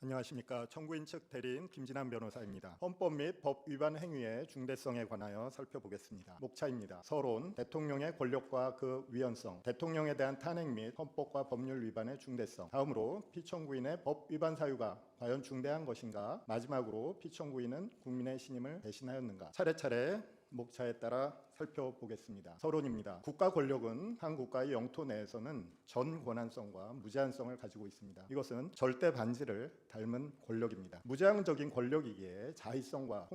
안녕하십니까. 청구인 측 대리인 김진환 변호사입니다. 헌법 및 법 위반 행위의 중대성에 관하여 살펴보겠습니다. 목차입니다. 서론, 대통령의 권력과 그 위헌성, 대통령에 대한 탄핵 및 헌법과 법률 위반의 중대성, 다음으로 피청구인의 법 위반 사유가 과연 중대한 것인가, 마지막으로 피청구인은 국민의 신임을 배신하였는가, 차례차례 목차에 따라 살펴보겠습니다. 서론입니다. 국가 권력은 한 국가의 영토 내에서는 전 권한성과 무제한성을 가지고 있습니다. 이것은 절대 반지를 닮은 권력입니다. 무제한적인 권력이기에 자의성과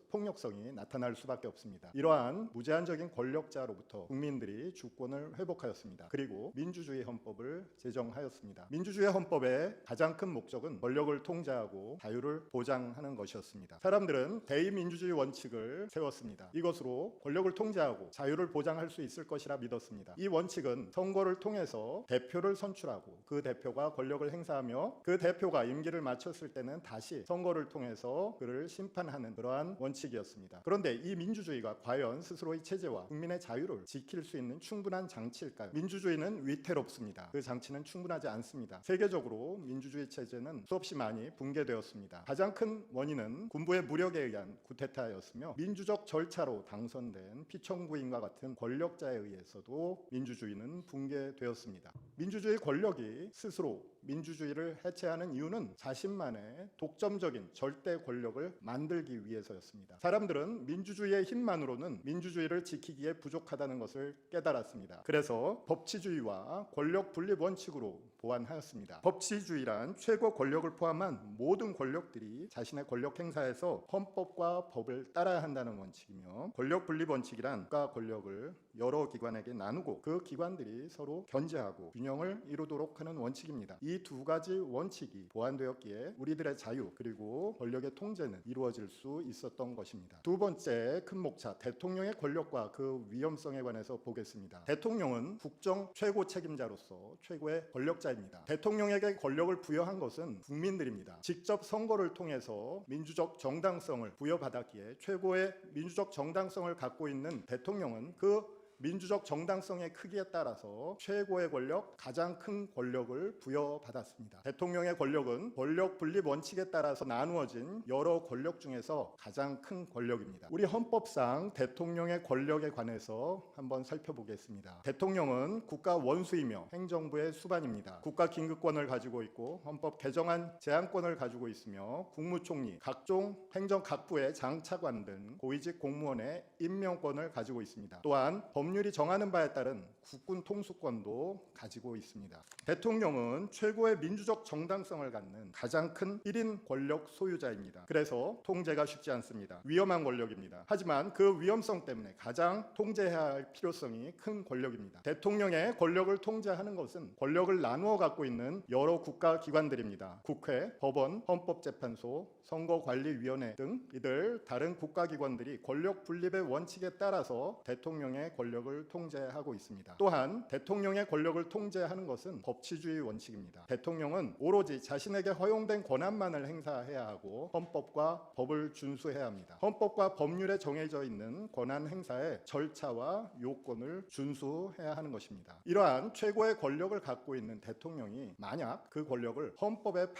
폭력성이 나타날 수밖에 없습니다. 이러한 무제한적인 권력자로부터 국민들이 주권을 회복하였습니다. 그리고 민주주의 헌법을 제정하였습니다. 민주주의 헌법의 가장 큰 목적은 권력을 통제하고 자유를 보장하는 것이었습니다. 사람들은 대의민주주의 원칙을 세웠습니다. 이것으로 권력을 통제하고 자유를 보장할 수 있을 것이라 믿었습니다. 이 원칙은 선거를 통해서 대표를 선출하고 그 대표가 권력을 행사하며 그 대표가 임기를 마쳤을 때는 다시 선거를 통해서 그를 심판하는 그러한 원칙이었습니다. 그런데 이 민주주의가 과연 스스로의 체제와 국민의 자유를 지킬 수 있는 충분한 장치일까요? 민주주의는 위태롭습니다. 그 장치는 충분하지 않습니다. 세계적으로 민주주의 체제는 수없이 많이 붕괴되었습니다. 가장 큰 원인은 군부의 무력에 의한 쿠데타였으며 민주적 절차로 당선된 피청구인과 같은 권력자에 의해서도 민주주의는 붕괴되었습니다. 민주주의 권력이 스스로 민주주의를 해체하는 이유는 자신만의 독점적인 절대 권력을 만들기 위해서였습니다. 사람들은 민주주의의 힘만으로는 민주주의를 지키기에 부족하다는 것을 깨달았습니다. 그래서 법치주의와 권력 분립 원칙으로 보완하였습니다. 법치주의란 최고 권력을 포함한 모든 권력들이 자신의 권력 행사에서 헌법과 법을 따라야 한다는 원칙이며, 권력 분립 원칙이란 국가 권력을 여러 기관에게 나누고 그 기관들이 서로 견제하고 균형을 이루도록 하는 원칙입니다. 이 두 가지 원칙이 보완되었기에 우리들의 자유 그리고 권력의 통제는 이루어질 수 있었던 것입니다. 두 번째 큰 목차, 대통령의 권력과 그 위험성에 관해서 보겠습니다. 대통령은 국정 최고 책임자로서 최고의 권력자입니다. 대통령에게 권력을 부여한 것은 국민들입니다. 직접 선거를 통해서 민주적 정당성을 부여받았기에 최고의 민주적 정당성을 갖고 있는 대통령은 그 민주적 정당성의 크기에 따라서 최고의 권력, 가장 큰 권력을 부여받았습니다. 대통령의 권력은 권력 분립 원칙에 따라서 나누어진 여러 권력 중에서 가장 큰 권력입니다. 우리 헌법상 대통령의 권력에 관해서 한번 살펴보겠습니다. 대통령은 국가 원수이며 행정부의 수반입니다. 국가 긴급권을 가지고 있고 헌법 개정안 제한권을 가지고 있으며 국무총리, 각종 행정각부의 장차관 등 고위직 공무원의 임명권을 가지고 있습니다. 또한 법률이 정하는 바에 따른 국군 통수권도 가지고 있습니다. 대통령은 최고의 민주적 정당성을 갖는 가장 큰 1인 권력 소유자입니다. 그래서 통제가 쉽지 않습니다. 위험한 권력입니다. 하지만 그 위험성 때문에 가장 통제해야 할 필요성이 큰 권력입니다. 대통령의 권력을 통제하는 것은 권력을 나누어 갖고 있는 여러 국가 기관들입니다. 국회, 법원, 헌법재판소, 선거관리위원회 등 이들 다른 국가기관들이 권력 분립의 원칙에 따라서 대통령의 권력을 통제하고 있습니다. 또한 대통령의 권력을 통제하는 것은 법치주의 원칙입니다. 대통령은 오로지 자신에게 허용된 권한만을 행사해야 하고 헌법과 법을 준수해야 합니다. 헌법과 법률에 정해져 있는 권한 행사의 절차와 요건을 준수해야 하는 것입니다. 이러한 최고의 권력을 갖고 있는 대통령이 만약 그 권력을 헌법을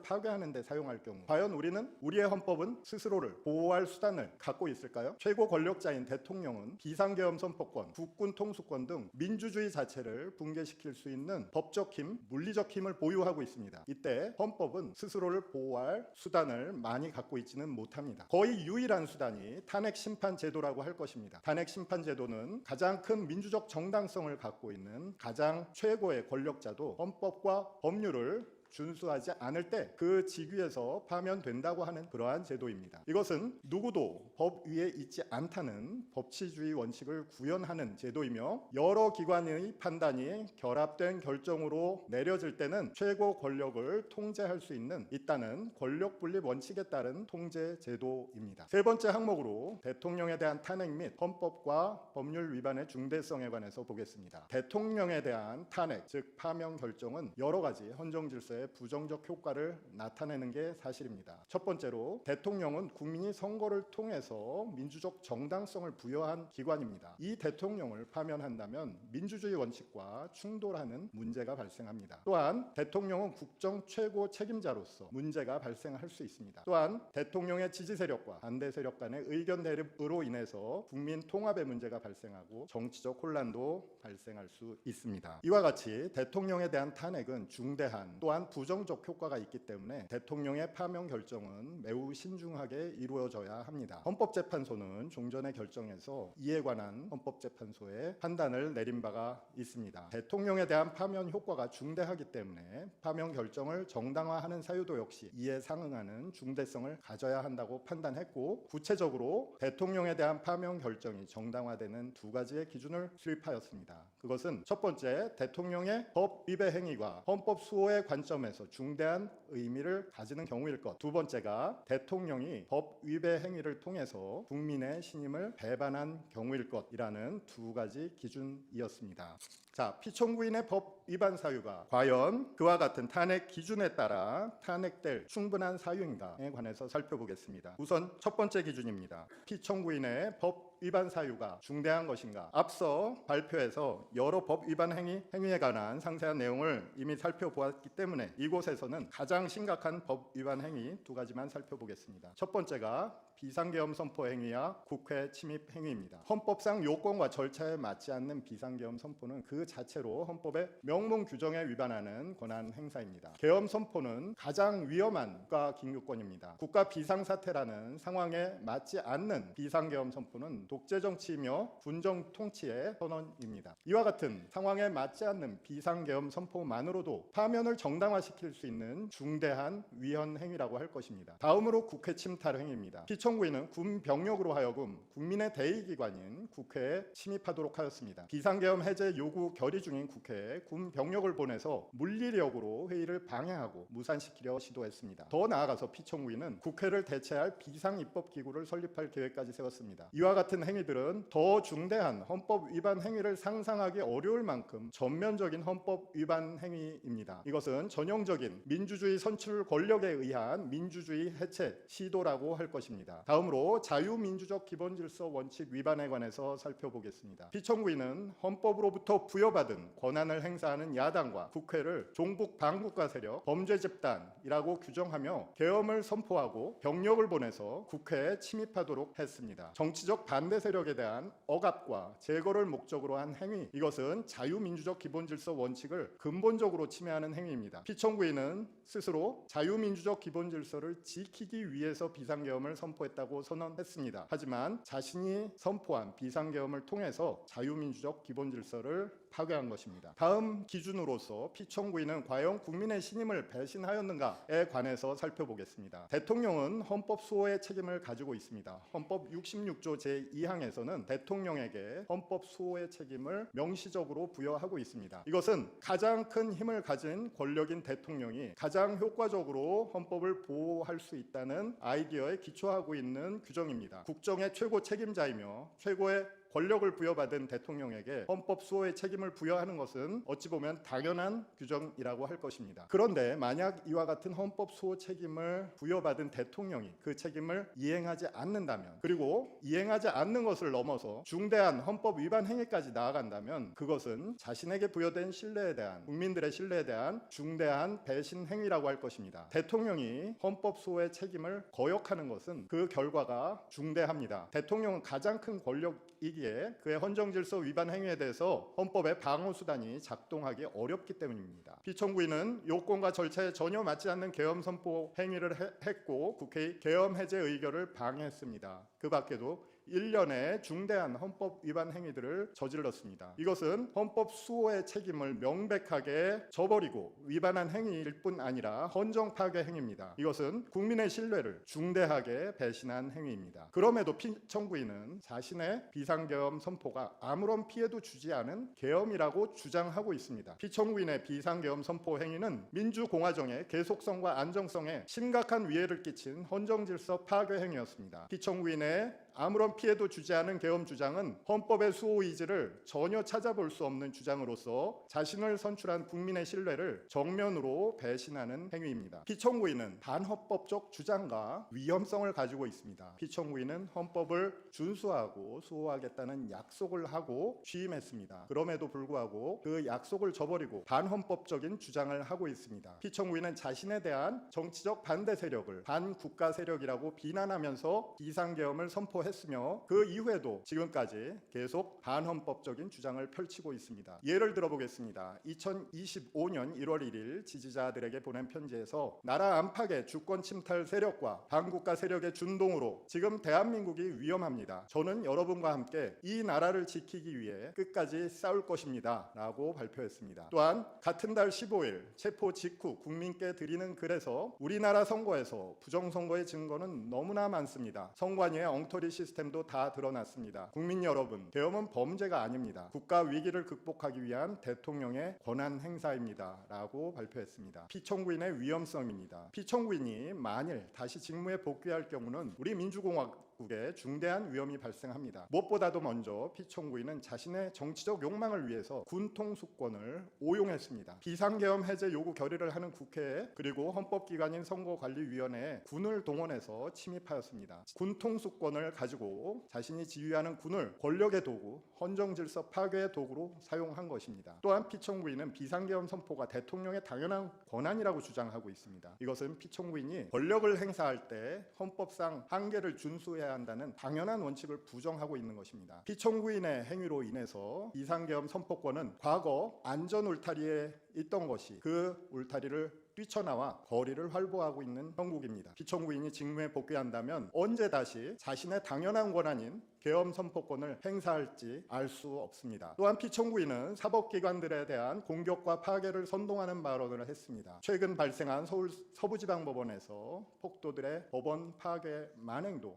파괴하는 데 사용할 경우, 과연 우리는 우리의 헌법은 스스로를 보호할 수단을 갖고 있을까요? 최고 권력자인 대통령은 비상계엄 선포권, 국군 통수권 등 민주주의 자체를 붕괴시킬 수 있는 법적 힘, 물리적 힘을 보유하고 있습니다. 이때 헌법은 스스로를 보호할 수단을 많이 갖고 있지는 못합니다. 거의 유일한 수단이 탄핵 심판 제도라고 할 것입니다. 탄핵 심판 제도는 가장 큰 민주적 정당성을 갖고 있는 가장 최고의 권력자도 헌법과 법률을 준수하지 않을 때 그 직위에서 파면된다고 하는 그러한 제도입니다. 이것은 누구도 법 위에 있지 않다는 법치주의 원칙을 구현하는 제도이며, 여러 기관의 판단이 결합된 결정으로 내려질 때는 최고 권력을 통제할 수 있다는 권력 분립 원칙에 따른 통제 제도입니다. 세 번째 항목으로 대통령에 대한 탄핵 및 헌법과 법률 위반의 중대성에 관해서 보겠습니다. 대통령에 대한 탄핵, 즉 파면 결정은 여러 가지 헌정 질서에 선거에 부정적 효과를 나타내는 게 사실입니다. 첫 번째로 대통령은 국민이 선거를 통해서 민주적 정당성을 부여한 기관입니다. 이 대통령을 파면한다면 민주주의 원칙과 충돌하는 문제가 발생합니다. 또한 대통령은 국정 최고 책임자로서 문제가 발생할 수 있습니다. 또한 대통령의 지지 세력과 반대 세력 간의 의견 대립으로 인해서 국민 통합의 문제가 발생하고 정치적 혼란도 발생할 수 있습니다. 이와 같이 대통령에 대한 탄핵은 중대한 또한 부정적 효과가 있기 때문에 대통령의 파면 결정은 매우 신중하게 이루어져야 합니다. 헌법재판소는 종전의 결정에서 이에 관한 헌법재판소의 판단을 내린 바가 있습니다. 대통령에 대한 파면 효과가 중대하기 때문에 파면 결정을 정당화하는 사유도 역시 이에 상응하는 중대성을 가져야 한다고 판단했고, 구체적으로 대통령에 대한 파면 결정이 정당화되는 두 가지의 기준을 수립하였습니다. 그것은 첫 번째, 대통령의 법 위배 행위가 헌법 수호의 관점에서 중대한 의미를 가지는 경우일 것. 두 번째가 대통령이 법 위배 행위를 통해서 국민의 신임을 배반한 경우일 것이라는 두 가지 기준이었습니다. 자, 피청구인의 법 위반 사유가 과연 그와 같은 탄핵 기준에 따라 탄핵될 충분한 사유인가에 관해서 살펴보겠습니다. 우선 첫 번째 기준입니다. 피청구인의 법 위반 사유가 중대한 것인가? 앞서 발표에서 여러 법 위반 행위에 관한 상세한 내용을 이미 살펴보았기 때문에 이곳에서는 가장 심각한 법 위반 행위 두 가지만 살펴보겠습니다. 첫 번째가 비상계엄 선포 행위와 국회 침입 행위입니다. 헌법상 요건과 절차에 맞지 않는 비상계엄 선포는 그 자체로 헌법의 명문 규정에 위반하는 권한 행사입니다. 계엄 선포는 가장 위험한 국가 긴급권입니다. 국가 비상사태라는 상황에 맞지 않는 비상계엄 선포는 독재 정치이며 군정 통치의 선언입니다. 이와 같은 상황에 맞지 않는 비상계엄 선포만으로도 파면을 정당화시킬 수 있는 중대한 위헌 행위라고 할 것입니다. 다음으로 국회 침탈 행위입니다. 피청구인은 군 병력으로 하여금 국민의 대의기관인 국회에 침입하도록 하였습니다. 비상계엄 해제 요구 결의 중인 국회에 군 병력을 보내서 물리력으로 회의를 방해하고 무산시키려 시도했습니다. 더 나아가서 피청구인은 국회를 대체할 비상입법기구를 설립할 계획까지 세웠습니다. 이와 같은 행위들은 더 중대한 헌법 위반 행위를 상상하기 어려울 만큼 전면적인 헌법 위반 행위입니다. 이것은 전형적인 민주주의 선출 권력에 의한 민주주의 해체 시도라고 할 것입니다. 다음으로 자유민주적 기본질서 원칙 위반에 관해서 살펴보겠습니다. 피청구인은 헌법으로부터 부여받은 권한을 행사하는 야당과 국회를 종북 반국가 세력, 범죄 집단이라고 규정하며 계엄을 선포하고 병력을 보내서 국회에 침입하도록 했습니다. 정치적 반대 세력에 대한 억압과 제거를 목적으로 한 행위, 이것은 자유민주적 기본질서 원칙을 근본적으로 침해하는 행위입니다. 피청구인은 스스로 자유민주적 기본질서를 지키기 위해서 비상계엄을 선포했다고 선언했습니다. 하지만 자신이 선포한 비상계엄을 통해서 자유민주적 기본질서를 파괴한 것입니다. 다음 기준으로서 피청구인은 과연 국민의 신임을 배신하였는가에 관해서 살펴보겠습니다. 대통령은 헌법 수호의 책임을 가지고 있습니다. 헌법 66조 제2항에서는 대통령에게 헌법 수호의 책임을 명시적으로 부여하고 있습니다. 이것은 가장 큰 힘을 가진 권력인 대통령이 가장 효과적으로 헌법을 보호할 수 있다는 아이디어에 기초하고 있는 규정입니다. 국정의 최고 책임자이며 최고의 권력을 부여받은 대통령에게 헌법 수호의 책임을 부여하는 것은 어찌 보면 당연한 규정이라고 할 것입니다. 그런데 만약 이와 같은 헌법 수호 책임을 부여받은 대통령이 그 책임을 이행하지 않는다면, 그리고 이행하지 않는 것을 넘어서 중대한 헌법 위반 행위까지 나아간다면 그것은 자신에게 부여된 신뢰에 대한, 국민들의 신뢰에 대한 중대한 배신 행위라고 할 것입니다. 대통령이 헌법 수호의 책임을 거역하는 것은 그 결과가 중대합니다. 대통령은 가장 큰 권력이기 그의 헌정질서 위반 행위에 대해서 헌법의 방어수단이 작동하기 어렵기 때문입니다. 피청구인은 요건과 절차에 전혀 맞지 않는 계엄 선포 행위를 했고 국회의 계엄 해제 의결을 방해했습니다. 그 밖에도 1년의 중대한 헌법 위반 행위들을 저질렀습니다. 이것은 헌법 수호의 책임을 명백하게 저버리고 위반한 행위일 뿐 아니라 헌정 파괴 행위입니다. 이것은 국민의 신뢰를 중대하게 배신한 행위입니다. 그럼에도 피청구인은 자신의 비상계엄 선포가 아무런 피해도 주지 않은 계엄이라고 주장하고 있습니다. 피청구인의 비상계엄 선포 행위는 민주공화정의 계속성과 안정성에 심각한 위해를 끼친 헌정질서 파괴 행위였습니다. 피청구인의 아무런 피해도 주지 않은 계엄 주장은 헌법의 수호 의지를 전혀 찾아볼 수 없는 주장으로서 자신을 선출한 국민의 신뢰를 정면으로 배신하는 행위입니다. 피청구인은 반헌법적 주장과 위험성을 가지고 있습니다. 피청구인은 헌법을 준수하고 수호하겠다는 약속을 하고 취임했습니다. 그럼에도 불구하고 그 약속을 저버리고 반헌법적인 주장을 하고 있습니다. 피청구인은 자신에 대한 정치적 반대 세력을 반국가 세력이라고 비난하면서 비상계엄을 선포했으며 그 이후에도 지금까지 계속 반헌법적인 주장을 펼치고 있습니다. 예를 들어보겠습니다. 2025년 1월 1일 지지자들에게 보낸 편지에서 나라 안팎의 주권 침탈 세력과 반국가 세력의 준동으로 지금 대한민국이 위험합니다. 저는 여러분과 함께 이 나라를 지키기 위해 끝까지 싸울 것입니다. 라고 발표했습니다. 또한 같은 달 15일 체포 직후 국민께 드리는 글에서 우리나라 선거에서 부정선거의 증거는 너무나 많습니다. 선관위의 엉터리 시스템도 다 드러났습니다. 국민 여러분, 계엄은 범죄가 아닙니다. 국가 위기를 극복하기 위한 대통령의 권한 행사입니다. 라고 발표했습니다. 피청구인의 위험성입니다. 피청구인이 만일 다시 직무에 복귀할 경우는 우리 민주공화국에 중대한 위험이 발생합니다. 무엇보다도 먼저 피청구인은 자신의 정치적 욕망을 위해서 군통수권을 오용했습니다. 비상계엄 해제 요구 결의를 하는 국회에 그리고 헌법기관인 선거관리위원회에 군을 동원해서 침입하였습니다. 군통수권을 가지고 자신이 지휘하는 군을 권력의 도구, 헌정질서 파괴의 도구로 사용한 것입니다. 또한 피청구인은 비상계엄 선포가 대통령의 당연한 권한이라고 주장하고 있습니다. 이것은 피청구인이 권력을 행사할 때 헌법상 한계를 준수해야 한다는 당연한 원칙을 부정하고 있는 것입니다. 피청구인의 행위로 인해서 비상계엄 선포권은 과거 안전 울타리에 있던 것이 그 울타리를 뛰쳐나와 거리를 활보하고 있는 형국입니다. 피청구인이 직무에 복귀한다면 언제 다시 자신의 당연한 권한인 계엄 선포권을 행사할지 알 수 없습니다. 또한 피청구인은 사법기관들에 대한 공격과 파괴를 선동하는 발언을 했습니다. 최근 발생한 서울 서부지방법원에서 폭도들의 법원 파괴 만행도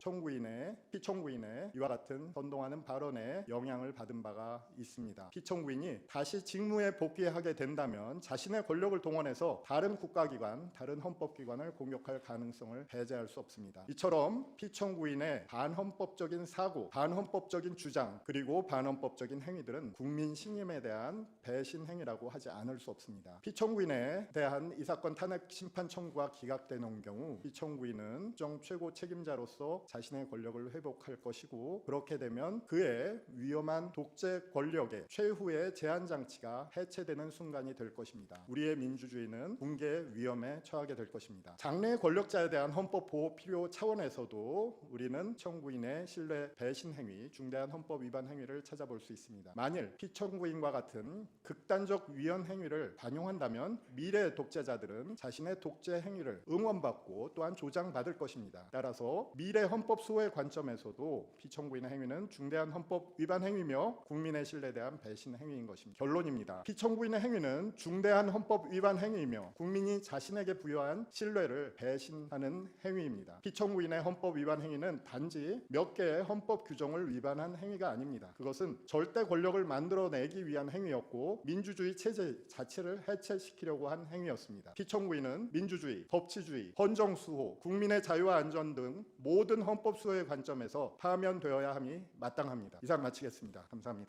피청구인의 이와 같은 선동하는 발언에 영향을 받은 바가 있습니다. 피청구인이 다시 직무에 복귀하게 된다면 자신의 권력을 동원해서 다른 국가기관, 다른 헌법기관을 공격할 가능성을 배제할 수 없습니다. 이처럼 피청구인의 반헌법적인 사고, 반헌법적인 주장, 그리고 반헌법적인 행위들은 국민 신임에 대한 배신 행위라고 하지 않을 수 없습니다. 피청구인에 대한 이 사건 탄핵 심판 청구가 기각되는 경우 피청구인은 국정 최고 책임자로서 자신의 권력을 회복할 것이고, 그렇게 되면 그의 위험한 독재 권력의 최후의 제한 장치가 해체되는 순간이 될 것입니다. 우리의 민주주의는 붕괴의 위험에 처하게 될 것입니다. 장래 권력자에 대한 헌법 보호 필요 차원에서도 우리는 피청구인의 신뢰 배신 행위, 중대한 헌법 위반 행위를 찾아볼 수 있습니다. 만일 피청구인과 같은 극단적 위헌 행위를 반영한다면 미래 독재자들은 자신의 독재 행위를 응원받고 또한 조장받을 것입니다. 따라서 미래 헌법 수호의 관점에서도 피청구인의 행위는 중대한 헌법 위반 행위며 국민의 신뢰에 대한 배신 행위인 것입니다. 결론입니다. 피청구인의 행위는 중대한 헌법 위반 행위이며 국민이 자신에게 부여한 신뢰를 배신하는 행위입니다. 피청구인의 헌법 위반 행위는 단지 몇 개의 헌법 규정을 위반한 행위가 아닙니다. 그것은 절대 권력을 만들어내기 위한 행위였고 민주주의 체제 자체를 해체시키려고 한 행위였습니다. 피청구인은 민주주의, 법치주의, 헌정수호, 국민의 자유와 안전 등 모든 헌법 수호의 관점에서 파면되어야 함이 마땅합니다. 이상 마치겠습니다. 감사합니다.